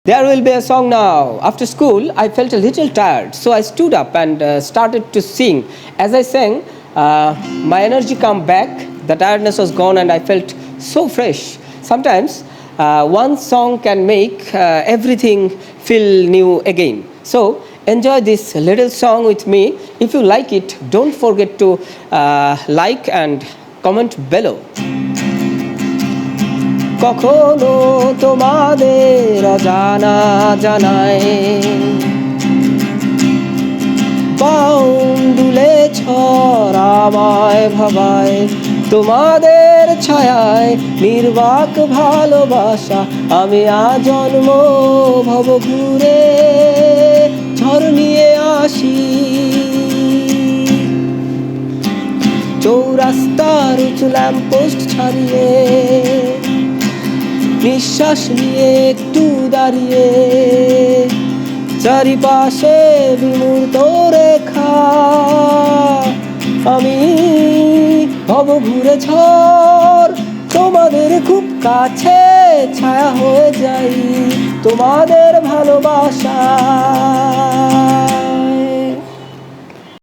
There will be a song now. After school, I felt a little tired, so I stood up and started to sing. As I sang, my energy came back, the tiredness was gone, and I felt so fresh. Sometimes, one song can make everything feel new again. So, enjoy this little song with me. If you like it, don't forget to like and comment below. কখনো তোমাদের অজানা জানায় বাউন্ডুলে ছড়ামায় ভাবায় তোমাদের ছায়ায় নির্বাক ভালোবাসা আমি আজন্ম ভব ঘুরে ঝড় নিয়ে আসি চৌরাস্তার উঁচু ল্যাম্পপোস্ট ছাড়িয়ে নিঃশ্বাস নিয়ে একটু দাঁড়িয়ে চারিপাশে বিমূর্ত রেখা আমি ভব ঘুরে ঝড় তোমাদের খুব কাছে ছায়া হয়ে যাই তোমাদের ভালোবাসা